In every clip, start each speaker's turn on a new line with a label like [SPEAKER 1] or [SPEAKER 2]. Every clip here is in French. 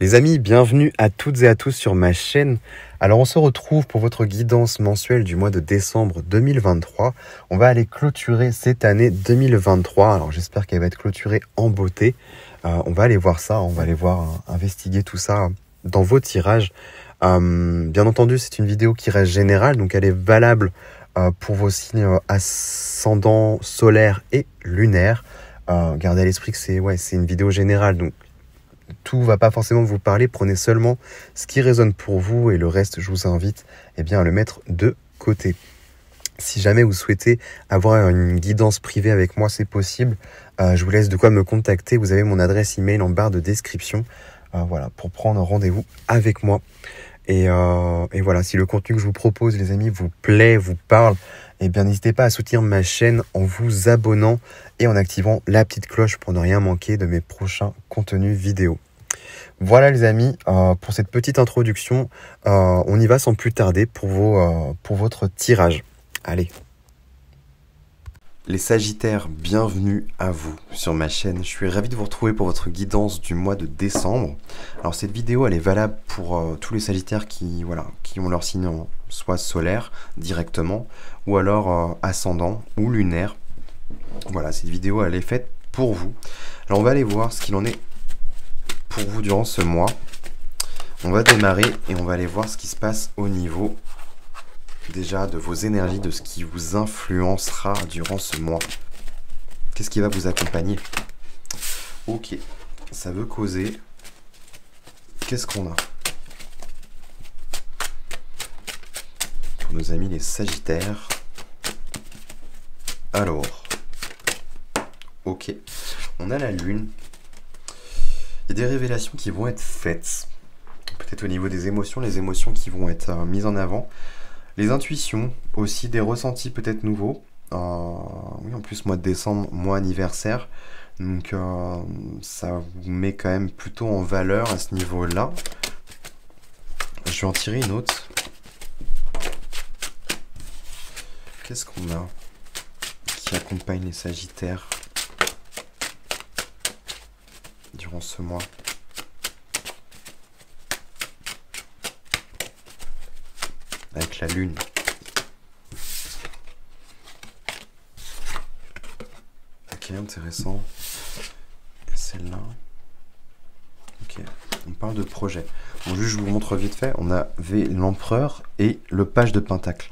[SPEAKER 1] Les amis, bienvenue à toutes et à tous sur ma chaîne. Alors on se retrouve pour votre guidance mensuelle du mois de décembre 2023. On va aller clôturer cette année 2023. Alors j'espère qu'elle va être clôturée en beauté. On va aller voir ça, on va aller voir, investiguer tout ça dans vos tirages. Bien entendu, c'est une vidéo qui reste générale, donc elle est valable pour vos signes ascendants, solaires et lunaires. Gardez à l'esprit que c'est une vidéo générale, donc tout va pas forcément vous parler. Prenez seulement ce qui résonne pour vous et le reste, je vous invite à le mettre de côté. Si jamais vous souhaitez avoir une guidance privée avec moi, c'est possible. Je vous laisse de quoi me contacter. Vous avez mon adresse email en barre de description. Voilà, pour prendre rendez-vous avec moi. Et voilà, si le contenu que je vous propose, les amis, vous plaît, vous parle, n'hésitez pas à soutenir ma chaîne en vous abonnant et en activant la petite cloche pour ne rien manquer de mes prochains contenus vidéo. Voilà les amis, pour cette petite introduction, on y va sans plus tarder pour votre tirage. Allez. Les Sagittaires, bienvenue à vous sur ma chaîne. Je suis ravi de vous retrouver pour votre guidance du mois de décembre. Alors cette vidéo, elle est valable pour tous les Sagittaires qui ont leur signe soit solaire directement, ou alors ascendant ou lunaire. Voilà, cette vidéo, elle est faite pour vous. Alors on va aller voir ce qu'il en est pour vous durant ce mois. On va démarrer et on va aller voir ce qui se passe au niveau déjà de vos énergies, de ce qui vous influencera durant ce mois. Qu'est-ce qui va vous accompagner? Ok, ça veut causer. Qu'est-ce qu'on a pour nos amis les Sagittaires? Alors, ok, on a la Lune. Il y a des révélations qui vont être faites. Peut-être au niveau des émotions, les émotions qui vont être mises en avant. Les intuitions, aussi des ressentis peut-être nouveaux. Oui, en plus, mois de décembre, mois anniversaire. Donc, ça vous met quand même plutôt en valeur à ce niveau-là. Je vais en tirer une autre. Qu'est-ce qu'on a qui accompagne les Sagittaires durant ce mois? Avec la Lune. Ok, intéressant. Celle-là. Ok, on parle de projet. Bon, juste je vous montre vite fait. On avait l'Empereur et le Page de Pentacle.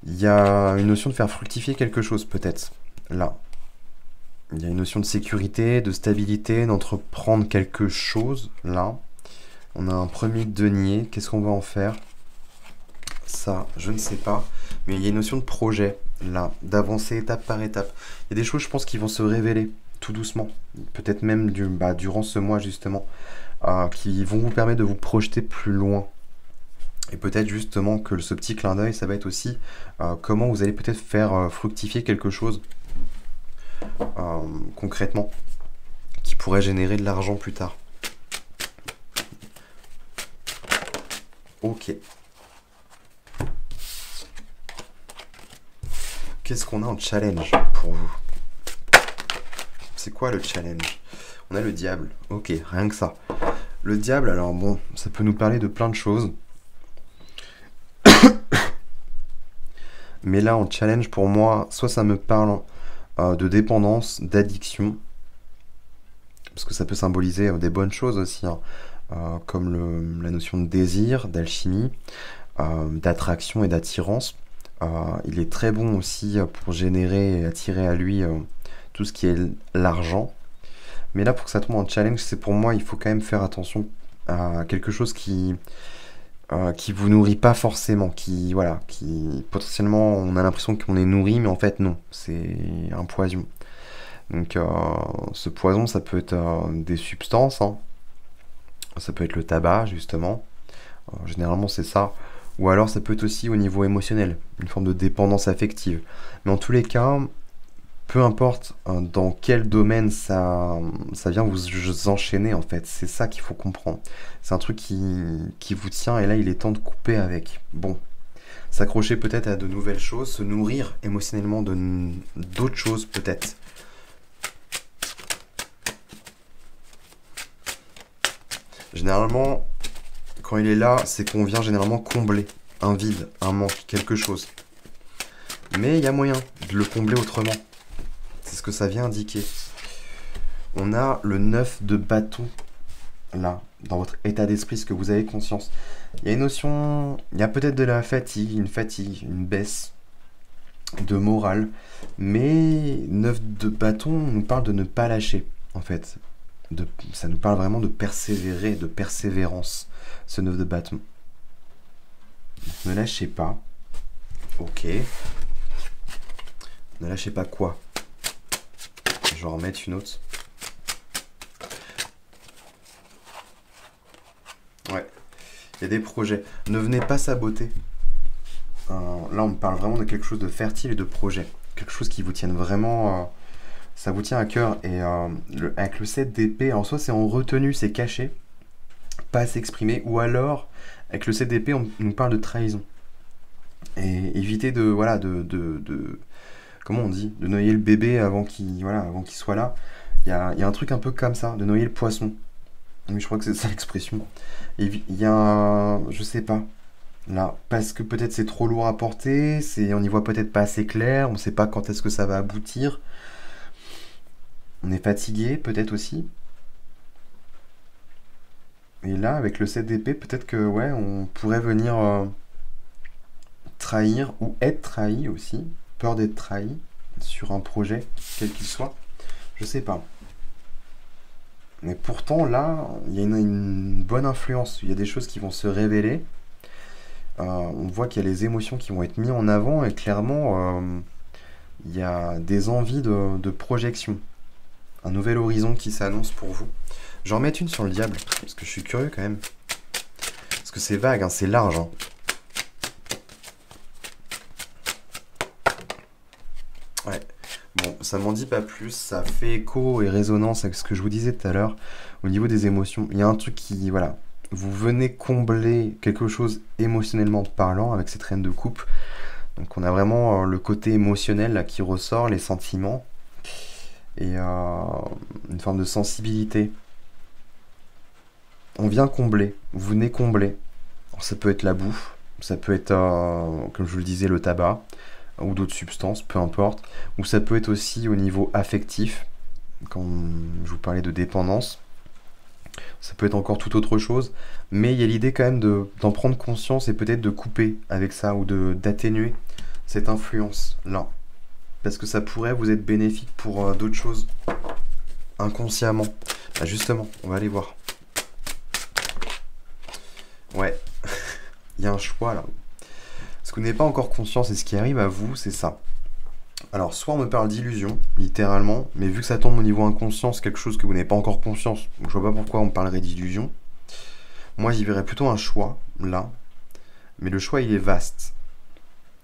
[SPEAKER 1] Il y a une notion de faire fructifier quelque chose, peut-être. Là. Il y a une notion de sécurité, de stabilité, d'entreprendre quelque chose. Là. On a un premier denier. Qu'est-ce qu'on va en faire? Ça, je ne sais pas, mais il y a une notion de projet, là, d'avancer étape par étape. Il y a des choses, je pense, qui vont se révéler tout doucement, peut-être même durant ce mois, justement, qui vont vous permettre de vous projeter plus loin. Et peut-être, justement, que ce petit clin d'œil, ça va être aussi comment vous allez peut-être faire fructifier quelque chose, concrètement, qui pourrait générer de l'argent plus tard. Ok. Qu'est-ce qu'on a en challenge pour vous? C'est quoi le challenge? On a le diable. Ok, rien que ça. Le diable, alors bon, ça peut nous parler de plein de choses. Mais là, en challenge, pour moi, soit ça me parle de dépendance, d'addiction. Parce que ça peut symboliser des bonnes choses aussi, comme la notion de désir, d'alchimie, d'attraction et d'attirance. Il est très bon aussi pour générer et attirer à lui tout ce qui est l'argent. Mais là, pour que ça tombe en challenge, c'est pour moi, il faut quand même faire attention à quelque chose qui vous nourrit pas forcément, qui potentiellement on a l'impression qu'on est nourri, mais en fait non, c'est un poison. Donc ce poison, ça peut être des substances, ça peut être le tabac justement. Généralement c'est ça. Ou alors ça peut être aussi au niveau émotionnel, une forme de dépendance affective. Mais en tous les cas, peu importe dans quel domaine ça vient vous enchaîner en fait. C'est ça qu'il faut comprendre. C'est un truc qui vous tient et là il est temps de couper avec. Bon, s'accrocher peut-être à de nouvelles choses, se nourrir émotionnellement d'autres choses peut-être. Généralement, quand il est là, c'est qu'on vient généralement combler un vide, un manque, quelque chose. Mais il y a moyen de le combler autrement. C'est ce que ça vient indiquer. On a le 9 de bâton, là, dans votre état d'esprit, ce que vous avez conscience. Il y a une notion, il y a peut-être de la fatigue, une baisse de morale. Mais 9 de bâton nous parle de ne pas lâcher, en fait. Ça nous parle vraiment de persévérer, de persévérance, ce 9 de bâton. Ne lâchez pas. Ok. Ne lâchez pas quoi? Je vais en remettre une autre. Ouais. Il y a des projets. Ne venez pas saboter. Là, on me parle vraiment de quelque chose de fertile et de projet. Quelque chose qui vous tienne vraiment... ça vous tient à cœur. Et avec le 7 d'épée, alors soit c'est en retenue, c'est caché, pas s'exprimer, ou alors, avec le 7 d'épée, on nous parle de trahison. Et éviter de... Voilà, comment on dit? De noyer le bébé avant qu'il soit là. Il y a un truc un peu comme ça, de noyer le poisson. Oui, je crois que c'est ça l'expression. Et il y a un... Je sais pas. Là, parce que peut-être c'est trop lourd à porter, on n'y voit peut-être pas assez clair, on ne sait pas quand est-ce que ça va aboutir. On est fatigué, peut-être aussi. Et là, avec le 7 d'épée, peut-être que ouais, on pourrait venir trahir ou être trahi aussi. Peur d'être trahi sur un projet, quel qu'il soit. Je sais pas. Mais pourtant, là, il y a une bonne influence. Il y a des choses qui vont se révéler. On voit qu'il y a les émotions qui vont être mises en avant et clairement, il y a des envies de projection. Un nouvel horizon qui s'annonce pour vous. Je vais en mettre une sur le diable, parce que je suis curieux quand même. Parce que c'est vague, hein, c'est large. Hein. Ouais. Bon, ça m'en dit pas plus, ça fait écho et résonance avec ce que je vous disais tout à l'heure au niveau des émotions. Il y a un truc qui, voilà, vous venez combler quelque chose émotionnellement parlant avec cette reine de coupe. Donc on a vraiment le côté émotionnel là, qui ressort, les sentiments et une forme de sensibilité. On vient combler, vous venez combler. Alors, ça peut être la bouffe, ça peut être, comme je vous le disais, le tabac ou d'autres substances, peu importe. Ou ça peut être aussi au niveau affectif, quand je vous parlais de dépendance. Ça peut être encore tout autre chose, mais il y a l'idée quand même d'en prendre conscience et peut-être de couper avec ça ou d'atténuer cette influence-là. Parce que ça pourrait vous être bénéfique pour d'autres choses, inconsciemment. Bah justement, on va aller voir. Ouais, il y a un choix là. Ce que vous n'avez pas encore conscience et ce qui arrive à vous, c'est ça. Alors, soit on me parle d'illusion, littéralement, mais vu que ça tombe au niveau inconscient, c'est quelque chose que vous n'avez pas encore conscience, donc je vois pas pourquoi on me parlerait d'illusion. Moi, j'y verrais plutôt un choix, là, mais le choix, il est vaste.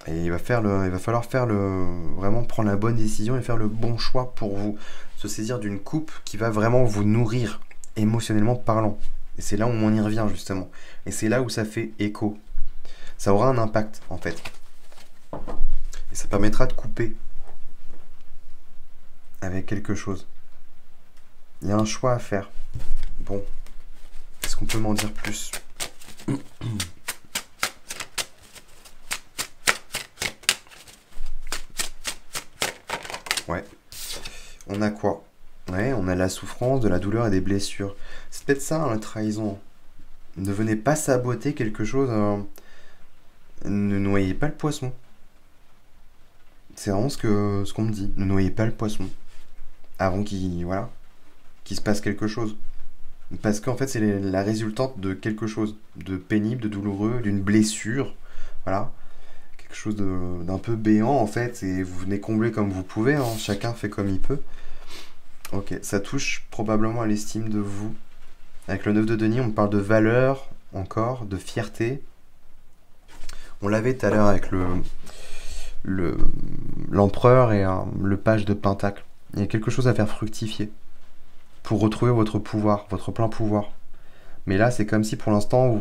[SPEAKER 1] Et il va falloir vraiment prendre la bonne décision et faire le bon choix pour vous. Se saisir d'une coupe qui va vraiment vous nourrir, émotionnellement parlant. Et c'est là où on y revient, justement. Et c'est là où ça fait écho. Ça aura un impact, en fait. Et ça permettra de couper avec quelque chose. Il y a un choix à faire. Bon. Est-ce qu'on peut m'en dire plus? Ouais. On a quoi? Ouais, on a la souffrance, de la douleur et des blessures. C'est peut-être ça, hein, la trahison. Ne venez pas saboter quelque chose. Ne noyez pas le poisson. C'est vraiment ce qu'on me dit. Ne noyez pas le poisson. Avant qu'il se passe quelque chose. Parce qu'en fait, c'est la résultante de quelque chose. De pénible, de douloureux, d'une blessure. Voilà. Quelque chose d'un peu béant, en fait. Et vous venez combler comme vous pouvez. Hein. Chacun fait comme il peut. Ok. Ça touche probablement à l'estime de vous. Avec le 9 de denier, on parle de valeur, encore, de fierté. On l'avait tout à l'heure avec l'empereur et le page de pentacle. Il y a quelque chose à faire fructifier pour retrouver votre pouvoir, votre plein pouvoir. Mais là, c'est comme si pour l'instant,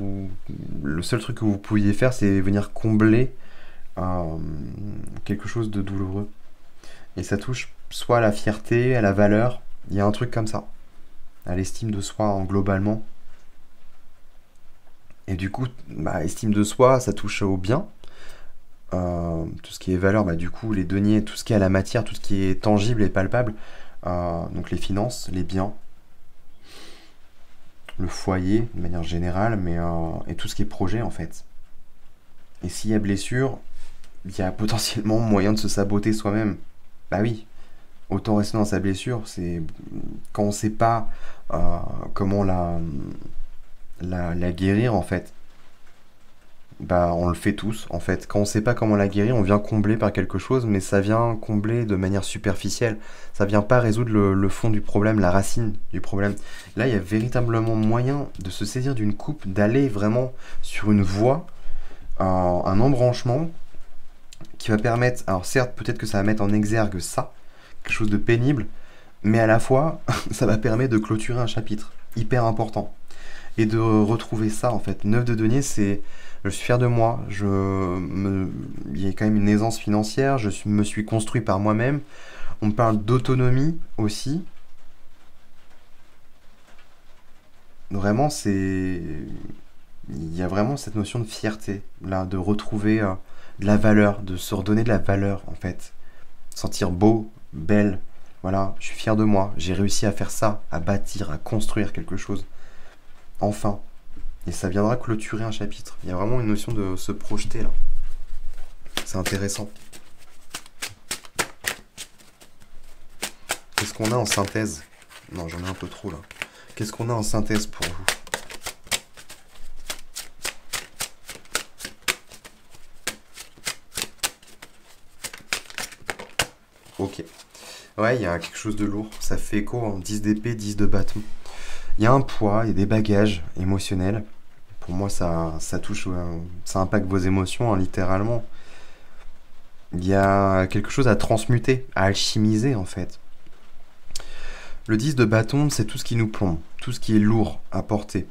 [SPEAKER 1] le seul truc que vous pouviez faire, c'est venir combler quelque chose de douloureux. Et ça touche soit à la fierté, à la valeur, il y a un truc comme ça, à l'estime de soi globalement. Et du coup, bah, estime de soi, ça touche au bien. Tout ce qui est valeur, bah, du coup, les deniers, tout ce qui est à la matière, tout ce qui est tangible et palpable. Donc les finances, les biens, le foyer de manière générale, et tout ce qui est projet en fait. Et s'il y a blessure, il y a potentiellement moyen de se saboter soi-même. Bah oui, autant rester dans sa blessure, c'est quand on sait pas comment la guérir en fait. Bah, on le fait tous, en fait. Quand on sait pas comment la guérir, on vient combler par quelque chose, mais ça vient combler de manière superficielle. Ça vient pas résoudre le fond du problème, la racine du problème. Là, il y a véritablement moyen de se saisir d'une coupe, d'aller vraiment sur une voie, un embranchement qui va permettre, alors certes, peut-être que ça va mettre en exergue ça, quelque chose de pénible, mais à la fois, ça va permettre de clôturer un chapitre hyper important. Et de retrouver ça, en fait. 9 de denier, c'est je suis fier de moi, il y a quand même une aisance financière, me suis construit par moi-même. On parle d'autonomie aussi. Vraiment, il y a vraiment cette notion de fierté, là, de retrouver de la valeur, de se redonner de la valeur, en fait. Sentir beau, belle, voilà, je suis fier de moi, j'ai réussi à faire ça, à bâtir, à construire quelque chose. Enfin. Et ça viendra clôturer un chapitre. Il y a vraiment une notion de se projeter là. C'est intéressant. Qu'est-ce qu'on a en synthèse? Non, j'en ai un peu trop là. Qu'est-ce qu'on a en synthèse pour vous? Ok. Ouais, il y a quelque chose de lourd. Ça fait écho en 10 d'épée, 10 de bâton. Il y a un poids, il y a des bagages émotionnels. Pour moi, ça touche, ça impacte vos émotions, hein, littéralement. Il y a quelque chose à transmuter, à alchimiser, en fait. Le 10 de bâton, c'est tout ce qui nous plombe, tout ce qui est lourd à porter.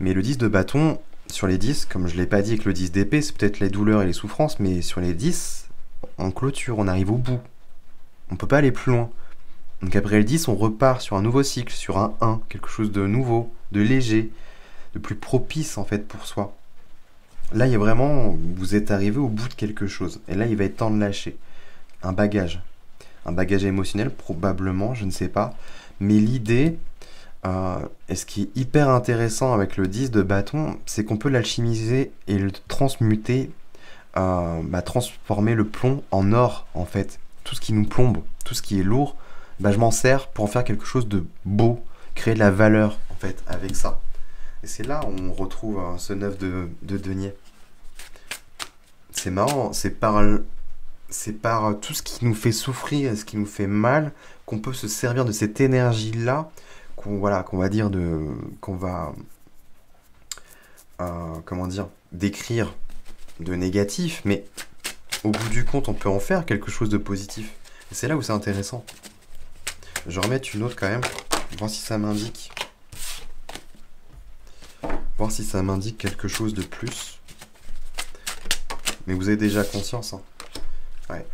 [SPEAKER 1] Mais le 10 de bâton, sur les 10, comme je ne l'ai pas dit avec le 10 d'épée, c'est peut-être les douleurs et les souffrances, mais sur les 10, on clôture, on arrive au bout. On ne peut pas aller plus loin. Donc après le 10, on repart sur un nouveau cycle, sur un 1, quelque chose de nouveau, de léger, de plus propice en fait pour soi. Là, il y a vraiment, vous êtes arrivé au bout de quelque chose. Et là, il va être temps de lâcher. Un bagage. Un bagage émotionnel, probablement, je ne sais pas. Mais l'idée, et ce qui est hyper intéressant avec le 10 de bâton, c'est qu'on peut l'alchimiser et le transmuter, transformer le plomb en or, en fait. Tout ce qui nous plombe, tout ce qui est lourd, je m'en sers pour en faire quelque chose de beau, créer de la valeur, en fait, avec ça. Et c'est là où on retrouve ce 9 de denier. C'est marrant, c'est par tout ce qui nous fait souffrir, ce qui nous fait mal, qu'on peut se servir de cette énergie-là, qu'on va dire qu'on va décrire de négatif, mais au bout du compte, on peut en faire quelque chose de positif. Et c'est là où c'est intéressant. Je vais remettre une autre quand même, voir si ça m'indique. Voir si ça m'indique quelque chose de plus. Mais vous avez déjà conscience, hein. Ouais.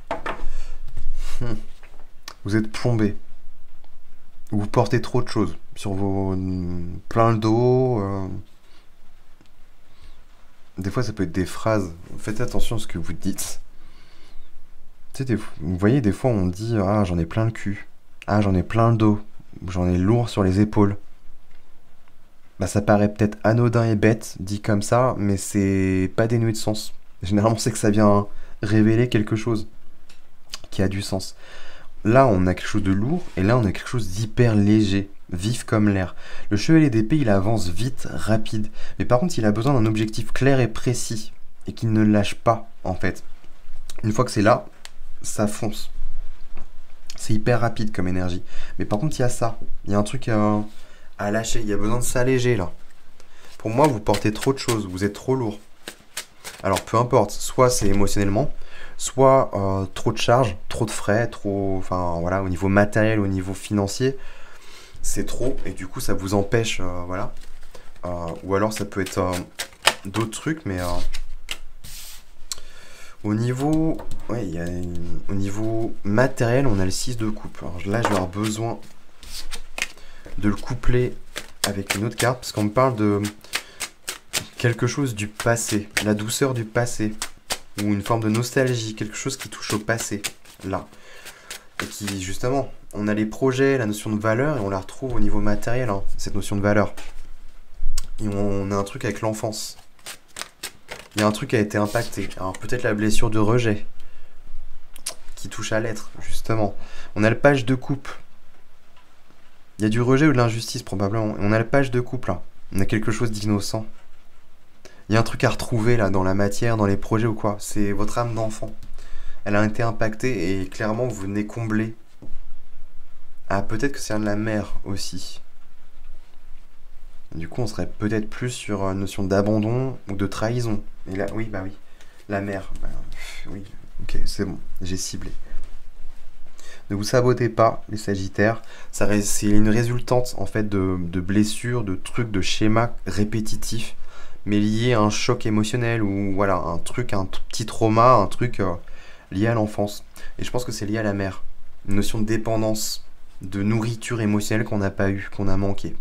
[SPEAKER 1] Vous êtes plombé. Vous portez trop de choses sur vos plein le dos. Des fois, ça peut être des phrases. Faites attention à ce que vous dites. Tu sais, vous voyez, des fois, on dit « Ah, j'en ai plein le cul. Ah, j'en ai plein le dos. J'en ai lourd sur les épaules. » Ça paraît peut-être anodin et bête, dit comme ça, mais c'est pas dénué de sens. Généralement, c'est que ça vient révéler quelque chose qui a du sens. Là, on a quelque chose de lourd, et là, on a quelque chose d'hyper léger, vif comme l'air. Le chevalier d'épée, il avance vite, rapide, mais par contre, il a besoin d'un objectif clair et précis, et qu'il ne lâche pas, en fait. Une fois que c'est là, ça fonce. C'est hyper rapide comme énergie. Mais par contre, il y a ça. Il y a un truc à lâcher. Il y a besoin de s'alléger, là. Pour moi, vous portez trop de choses. Vous êtes trop lourd. Alors, peu importe. Soit c'est émotionnellement, soit trop de charges, trop de frais, au niveau matériel, au niveau financier. C'est trop. Et du coup, ça vous empêche, ou alors, ça peut être d'autres trucs, mais... Au niveau matériel, on a le 6 de coupe. Alors là, je vais avoir besoin de le coupler avec une autre carte, parce qu'on me parle de quelque chose du passé, la douceur du passé, ou une forme de nostalgie, quelque chose qui touche au passé, là. Et qui, justement, on a les projets, la notion de valeur, et on la retrouve au niveau matériel, hein, cette notion de valeur. Et on a un truc avec l'enfance. Il y a un truc qui a été impacté. Alors peut-être la blessure de rejet, qui touche à l'être, justement. On a le page de coupe. Il y a du rejet ou de l'injustice, probablement. Et on a le page de coupe, là. On a quelque chose d'innocent. Il y a un truc à retrouver, là, dans la matière, dans les projets ou quoi. C'est votre âme d'enfant. Elle a été impactée et clairement, vous venez combler. Ah, peut-être que c'est un de la mère aussi. Du coup, on serait peut-être plus sur une notion d'abandon ou de trahison. Et là, oui, bah oui. La mère. Bah, oui, ok, c'est bon. J'ai ciblé. Ne vous sabotez pas, les Sagittaires. C'est une résultante, en fait, de blessures, de trucs, de schémas répétitifs, mais liés à un choc émotionnel ou voilà, un truc, un petit trauma, un truc lié à l'enfance. Et je pense que c'est lié à la mère. Une notion de dépendance, de nourriture émotionnelle qu'on n'a pas eue, qu'on a manqué.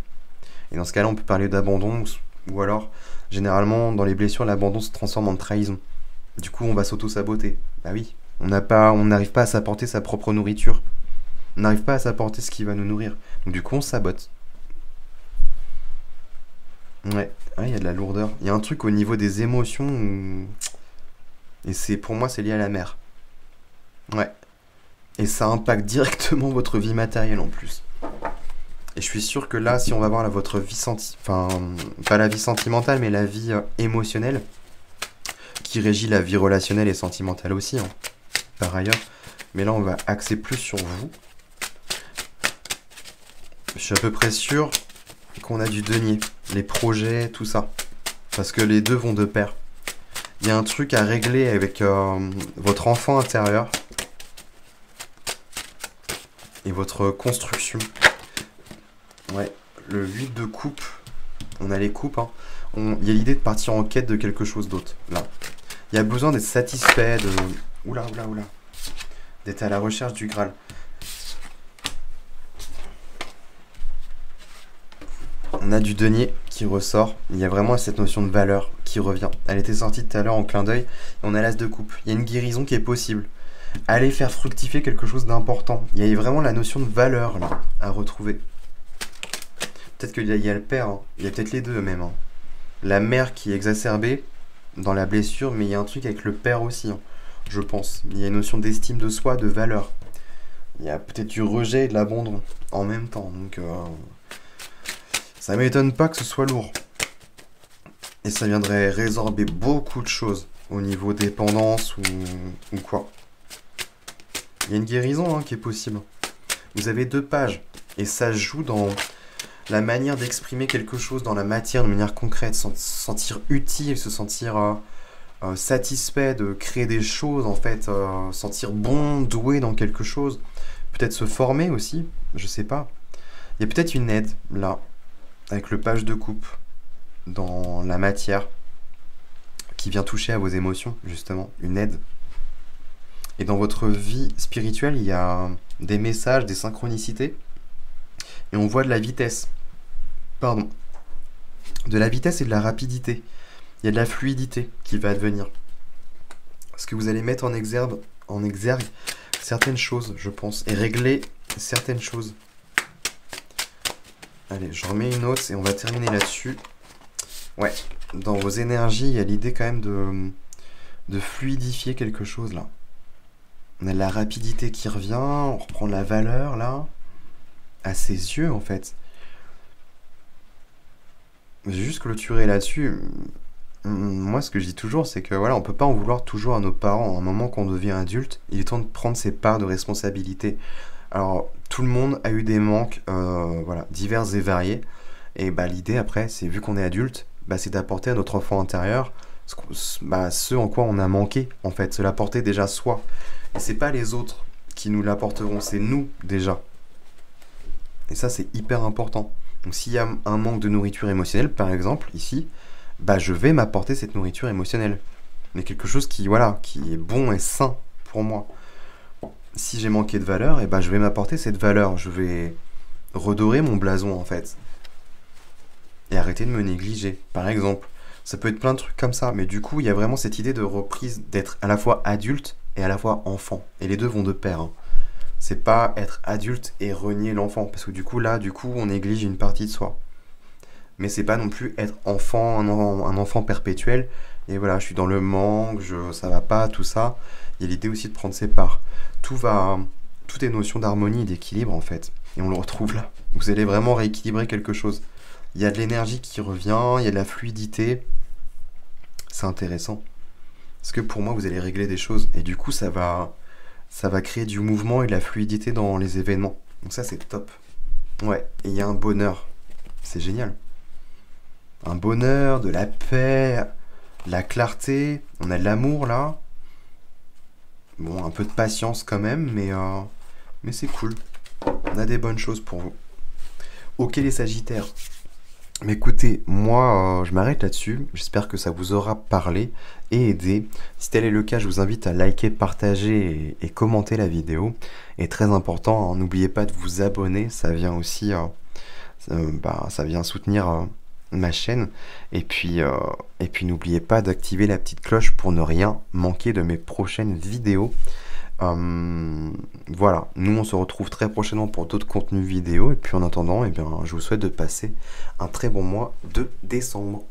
[SPEAKER 1] Et dans ce cas-là, on peut parler d'abandon, ou alors, généralement, dans les blessures, l'abandon se transforme en trahison. Du coup, on va s'auto-saboter. Bah oui, on n'arrive pas à s'apporter sa propre nourriture. On n'arrive pas à s'apporter ce qui va nous nourrir. Donc du coup, on sabote. Ouais, il y a de la lourdeur. Il y a un truc au niveau des émotions et pour moi, c'est lié à la mère. Ouais. Et ça impacte directement votre vie matérielle en plus. Et je suis sûr que là, si on va voir votre vie enfin, pas la vie sentimentale, mais la vie émotionnelle, qui régit la vie relationnelle et sentimentale aussi, hein, par ailleurs. Mais là, on va axer plus sur vous. Je suis à peu près sûr qu'on a du denier, les projets, tout ça. Parce que les deux vont de pair. Il y a un truc à régler avec votre enfant intérieur et votre construction. Ouais, le 8 de coupe, on a les coupes, hein. Il y a l'idée de partir en quête de quelque chose d'autre, là. Il y a besoin d'être satisfait, de... Oula. D'être à la recherche du Graal. On a du denier qui ressort. Il y a vraiment cette notion de valeur qui revient. Elle était sortie tout à l'heure en clin d'œil. Et on a l'as de coupe. Il y a une guérison qui est possible. Allez faire fructifier quelque chose d'important. Il y a vraiment la notion de valeur là à retrouver. Peut-être qu'il y a le père. Hein. Il y a peut-être les deux même. Hein. La mère qui est exacerbée dans la blessure. Mais il y a un truc avec le père aussi. Hein, je pense. Il y a une notion d'estime de soi, de valeur. Il y a peut-être du rejet et de l'abandon en même temps. Donc... ça m'étonne pas que ce soit lourd. Et ça viendrait résorber beaucoup de choses au niveau dépendance ou quoi. Il y a une guérison hein, qui est possible. Vous avez 2 pages. Et ça joue dans la manière d'exprimer quelque chose dans la matière de manière concrète. Se sentir utile, se sentir satisfait de créer des choses en fait. Sentir bon, doué dans quelque chose. Peut-être se former aussi, je sais pas. Il y a peut-être une aide là. Avec le page de coupe dans la matière qui vient toucher à vos émotions, justement, une aide. Et dans votre vie spirituelle, il y a des messages, des synchronicités, et on voit de la vitesse. Pardon. De la vitesse et de la rapidité. Il y a de la fluidité qui va advenir. Parce que vous allez mettre en exergue certaines choses, je pense, et régler certaines choses. Allez, je remets une autre et on va terminer là-dessus. Ouais, dans vos énergies, il y a l'idée quand même de fluidifier quelque chose là. On a de la rapidité qui revient, on reprend de la valeur là, à ses yeux en fait. J'ai juste clôturé là-dessus. Moi, ce que je dis toujours, c'est que voilà, on peut pas en vouloir toujours à nos parents. À un moment qu'on devient adulte, il est temps de prendre ses parts de responsabilité. Alors, tout le monde a eu des manques voilà, divers et variés. Et bah, l'idée, après, c'est vu qu'on est adulte, bah, c'est d'apporter à notre enfant intérieur ce en quoi on a manqué, en fait. Se l'apporter déjà soi. Et c'est pas les autres qui nous l'apporteront, c'est nous, déjà. Et ça, c'est hyper important. Donc, s'il y a un manque de nourriture émotionnelle, par exemple, ici, bah, je vais m'apporter cette nourriture émotionnelle. Mais quelque chose qui est bon et sain pour moi. Si j'ai manqué de valeur, et ben je vais m'apporter cette valeur. Je vais redorer mon blason en fait. Et arrêter de me négliger. Par exemple, Ça peut être plein de trucs comme ça, mais du coup, il y a vraiment cette idée de reprise d'être à la fois adulte et à la fois enfant. Et les deux vont de pair, hein. C'est pas être adulte et renier l'enfant, parce que du coup, là, on néglige une partie de soi. Mais c'est pas non plus être enfant, un enfant perpétuel. Et voilà, je suis dans le manque, ça va pas, tout ça. Il y a l'idée aussi de prendre ses parts. Tout va, tout est notion d'harmonie et d'équilibre en fait. Et on le retrouve là. Vous allez vraiment rééquilibrer quelque chose. Il y a de l'énergie qui revient, il y a de la fluidité. C'est intéressant. Parce que pour moi, vous allez régler des choses. Et du coup, ça va créer du mouvement et de la fluidité dans les événements. Donc ça, c'est top. Ouais, et il y a un bonheur. C'est génial. Un bonheur, de la paix, de la clarté. On a de l'amour là. Bon, un peu de patience quand même, mais c'est cool. On a des bonnes choses pour vous. Ok les Sagittaires. Mais écoutez, moi je m'arrête là-dessus. J'espère que ça vous aura parlé et aidé. Si tel est le cas, je vous invite à liker, partager et commenter la vidéo. Et très important, hein, n'oubliez pas de vous abonner. Ça vient aussi, ça vient soutenir ma chaîne. Et puis n'oubliez pas d'activer la petite cloche pour ne rien manquer de mes prochaines vidéos. Voilà, nous on se retrouve très prochainement pour d'autres contenus vidéo. Et puis en attendant, eh bien, je vous souhaite de passer un très bon mois de décembre.